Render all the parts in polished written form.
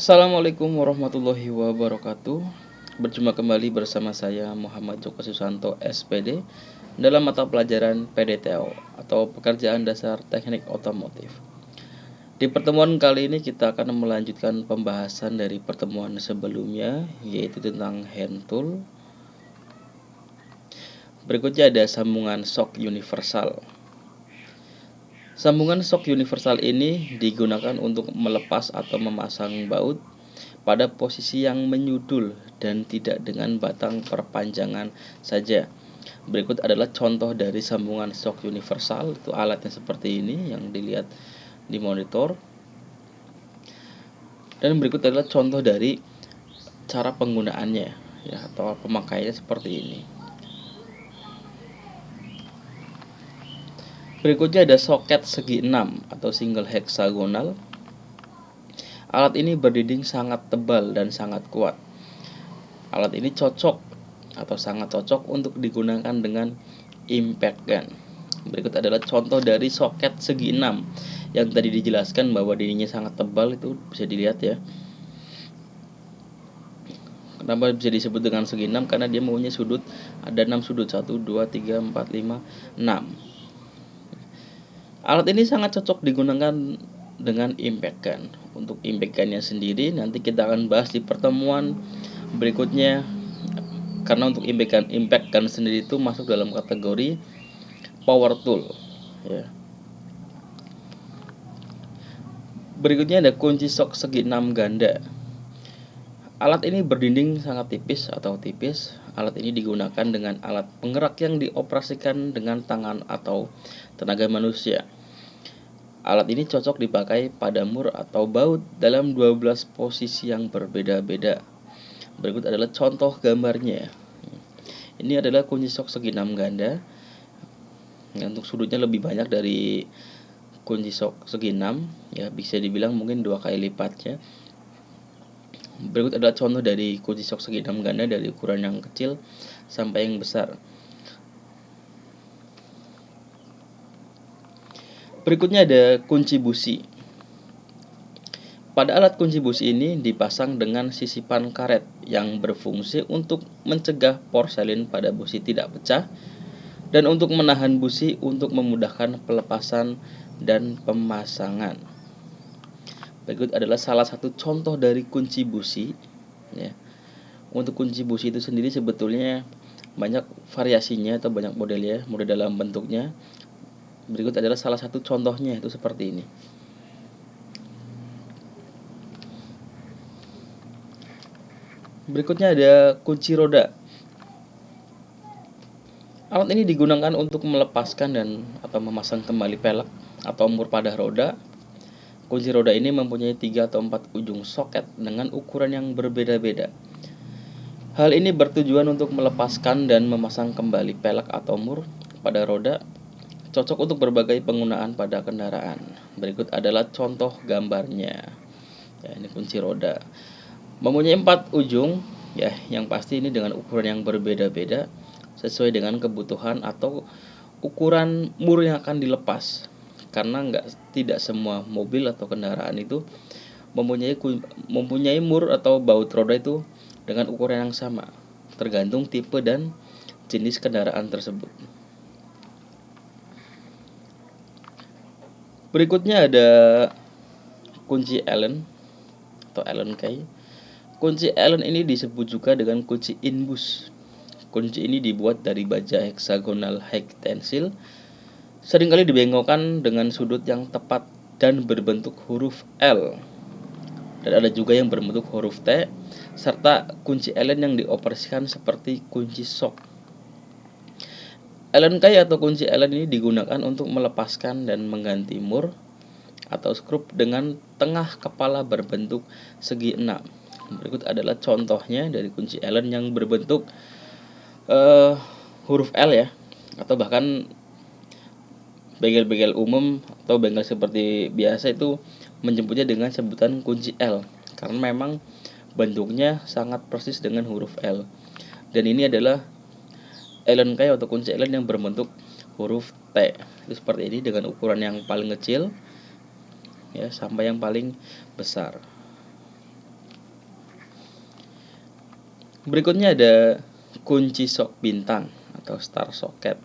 Assalamualaikum warahmatullahi wabarakatuh. Berjumpa kembali bersama saya Muhammad Joko Susanto SPD dalam mata pelajaran PDTO atau Pekerjaan Dasar Teknik Otomotif. Di pertemuan kali ini kita akan melanjutkan pembahasan dari pertemuan sebelumnya, yaitu tentang hand tool. Berikutnya ada sambungan shock universal. Sambungan shock universal ini digunakan untuk melepas atau memasang baut pada posisi yang menyudul dan tidak dengan batang perpanjangan saja. Berikut adalah contoh dari sambungan shock universal. Itu alatnya seperti ini yang dilihat di monitor. Dan berikut adalah contoh dari cara penggunaannya ya, atau pemakaiannya seperti ini. Berikutnya ada soket segi 6 atau single hexagonal. Alat ini berdinding sangat tebal dan sangat kuat. Alat ini cocok atau sangat cocok untuk digunakan dengan impact gun. Berikut adalah contoh dari soket segi 6 yang tadi dijelaskan bahwa dindingnya sangat tebal, itu bisa dilihat ya. Kenapa bisa disebut dengan segi 6? Karena dia mempunyai sudut, ada 6 sudut, 1, 2, 3, 4, 5, 6. Alat ini sangat cocok digunakan dengan impact gun. Untuk impact gunnya sendiri nanti kita akan bahas di pertemuan berikutnya. Karena untuk impact gun sendiri itu masuk dalam kategori power tool ya. Berikutnya ada kunci shock segi 6 ganda. Alat ini berdinding sangat tipis atau tipis. Alat ini digunakan dengan alat penggerak yang dioperasikan dengan tangan atau tenaga manusia. Alat ini cocok dipakai pada mur atau baut dalam 12 posisi yang berbeda-beda. Berikut adalah contoh gambarnya. Ini adalah kunci shock segi 6 ganda. Untuk sudutnya lebih banyak dari kunci shock segi 6 ya, bisa dibilang mungkin 2 kali lipatnya. Berikut adalah contoh dari kunci shock segi 6 ganda dari ukuran yang kecil sampai yang besar. Berikutnya ada kunci busi. Pada alat kunci busi ini dipasang dengan sisipan karet yang berfungsi untuk mencegah porselin pada busi tidak pecah dan untuk menahan busi untuk memudahkan pelepasan dan pemasangan. Berikut adalah salah satu contoh dari kunci busi ya. Untuk kunci busi itu sendiri sebetulnya banyak variasinya atau banyak modelnya, model dalam bentuknya. Berikut adalah salah satu contohnya, itu seperti ini. Berikutnya ada kunci roda. Alat ini digunakan untuk melepaskan dan atau memasang kembali pelek atau mur pada roda. Kunci roda ini mempunyai 3 atau 4 ujung soket dengan ukuran yang berbeda-beda. Hal ini bertujuan untuk melepaskan dan memasang kembali pelek atau mur pada roda, cocok untuk berbagai penggunaan pada kendaraan. Berikut adalah contoh gambarnya. Ya, ini kunci roda. Mempunyai 4 ujung ya, yang pasti ini dengan ukuran yang berbeda-beda sesuai dengan kebutuhan atau ukuran mur yang akan dilepas. Karena tidak semua mobil atau kendaraan itu mempunyai mur atau baut roda itu dengan ukuran yang sama, tergantung tipe dan jenis kendaraan tersebut. Berikutnya ada kunci Allen atau Allen key. Kunci Allen ini disebut juga dengan kunci inbus. Kunci ini dibuat dari baja heksagonal high tensile, seringkali dibengkokkan dengan sudut yang tepat dan berbentuk huruf L. Dan ada juga yang berbentuk huruf T, serta kunci Allen yang dioperasikan seperti kunci shock. Allen key atau kunci Allen ini digunakan untuk melepaskan dan mengganti mur atau skrup dengan tengah kepala berbentuk segi 6. Berikut adalah contohnya dari kunci Allen yang berbentuk huruf L ya, atau bahkan bengkel-bengkel umum atau bengkel seperti biasa itu menyebutnya dengan sebutan kunci L karena memang bentuknya sangat persis dengan huruf L. Dan ini adalah Allen key atau kunci Allen yang berbentuk huruf T. Itu seperti ini dengan ukuran yang paling kecil ya sampai yang paling besar. Berikutnya ada kunci sok bintang atau star socket.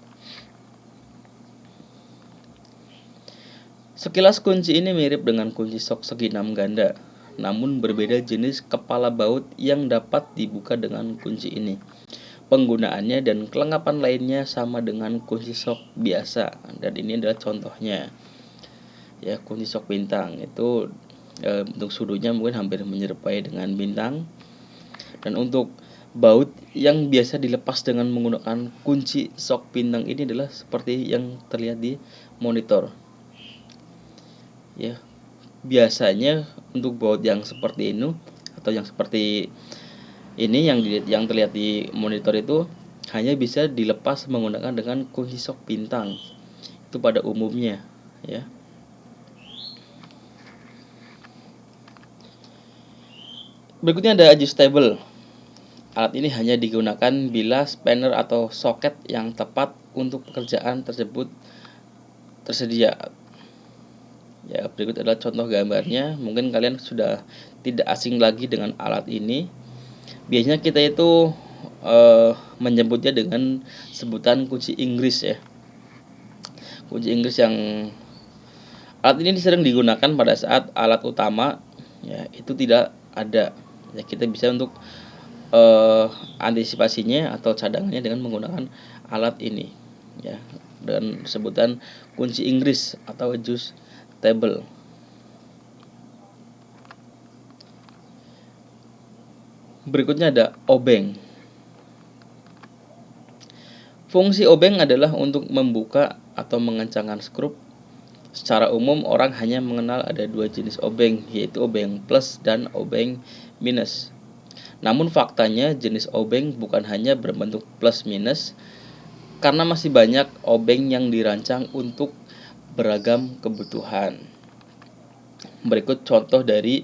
Sekilas kunci ini mirip dengan kunci sok segi 6 ganda, namun berbeda jenis kepala baut yang dapat dibuka dengan kunci ini. Penggunaannya dan kelengkapan lainnya sama dengan kunci sok biasa, dan ini adalah contohnya. Ya, kunci sok bintang itu bentuk sudutnya mungkin hampir menyerupai dengan bintang, dan untuk baut yang biasa dilepas dengan menggunakan kunci sok bintang ini adalah seperti yang terlihat di monitor. Ya, biasanya untuk baut yang seperti ini atau yang seperti ini yang terlihat di monitor itu hanya bisa dilepas menggunakan dengan kunci sok bintang. Itu pada umumnya, ya. Berikutnya ada adjustable. Alat ini hanya digunakan bila spanner atau soket yang tepat untuk pekerjaan tersebut tersedia. Ya, berikut adalah contoh gambarnya. Mungkin kalian sudah tidak asing lagi dengan alat ini. Biasanya kita itu menyebutnya dengan sebutan kunci Inggris, ya. Kunci Inggris yang alat ini sering digunakan pada saat alat utama ya itu tidak ada. Ya, kita bisa untuk antisipasinya atau cadangannya dengan menggunakan alat ini, ya, dan sebutan kunci Inggris atau adjustable. Berikutnya ada obeng. Fungsi obeng adalah untuk membuka atau mengencangkan skrup. Secara umum orang hanya mengenal ada dua jenis obeng, yaitu obeng plus dan obeng minus. Namun faktanya jenis obeng bukan hanya berbentuk plus minus, karena masih banyak obeng yang dirancang untuk beragam kebutuhan. Berikut contoh dari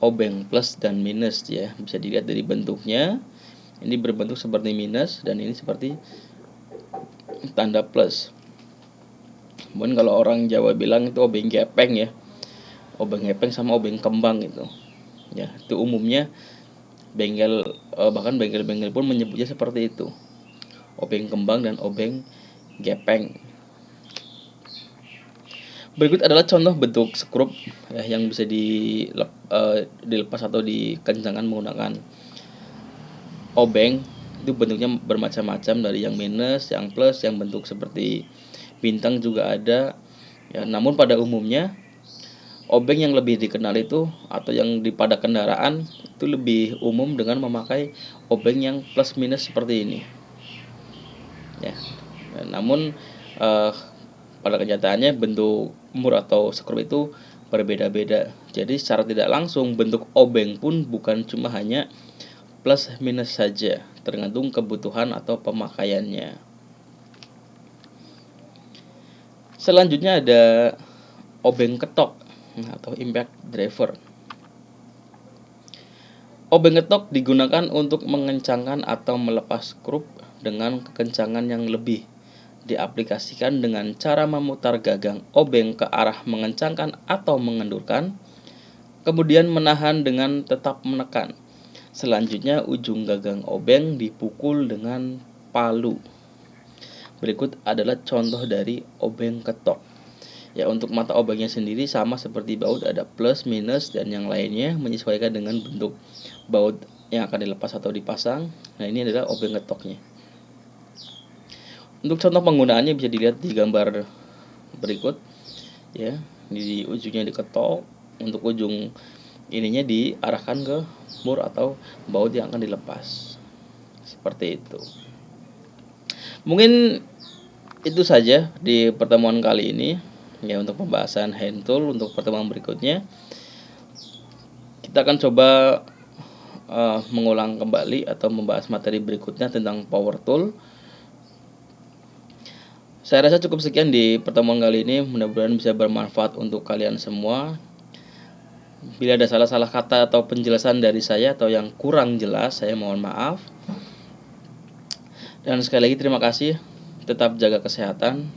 obeng plus dan minus, ya. Bisa dilihat dari bentuknya. Ini berbentuk seperti minus dan ini seperti tanda plus. Kemudian kalau orang Jawa bilang itu obeng gepeng, ya. Obeng gepeng sama obeng kembang itu. Ya, itu umumnya bengkel, bahkan bengkel-bengkel pun menyebutnya seperti itu, obeng kembang dan obeng gepeng. Berikut adalah contoh bentuk skrup, ya, yang bisa dilepas atau dikencangkan menggunakan obeng. Itu bentuknya bermacam-macam, dari yang minus, yang plus, yang bentuk seperti bintang juga ada, ya. Namun pada umumnya obeng yang lebih dikenal itu atau yang pada kendaraan itu lebih umum dengan memakai obeng yang plus minus seperti ini, ya. Namun pada kenyataannya bentuk mur atau skrup itu berbeda-beda. Jadi secara tidak langsung bentuk obeng pun bukan cuma hanya plus minus saja, tergantung kebutuhan atau pemakaiannya. Selanjutnya ada obeng ketok atau impact driver. Obeng ketok digunakan untuk mengencangkan atau melepas skrup dengan kekencangan yang lebih. Diaplikasikan dengan cara memutar gagang obeng ke arah mengencangkan atau mengendurkan, kemudian menahan dengan tetap menekan. Selanjutnya ujung gagang obeng dipukul dengan palu. Berikut adalah contoh dari obeng ketok. Ya, untuk mata obengnya sendiri sama seperti baut, ada plus, minus, dan yang lainnya menyesuaikan dengan bentuk baut yang akan dilepas atau dipasang. Nah, ini adalah obeng ketoknya. Untuk contoh penggunaannya bisa dilihat di gambar berikut, ya. Di ujungnya diketok, untuk ujung ininya diarahkan ke mur atau baut yang akan dilepas. Seperti itu. Mungkin itu saja di pertemuan kali ini, ya, untuk pembahasan hand tool. Untuk pertemuan berikutnya kita akan coba mengulang kembali atau membahas materi berikutnya tentang power tool. Saya rasa cukup sekian di pertemuan kali ini, mudah-mudahan bisa bermanfaat untuk kalian semua. Bila ada salah-salah kata atau penjelasan dari saya atau yang kurang jelas, saya mohon maaf. Dan sekali lagi terima kasih, tetap jaga kesehatan.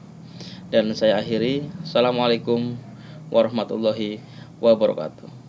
Dan saya akhiri, Assalamualaikum warahmatullahi wabarakatuh.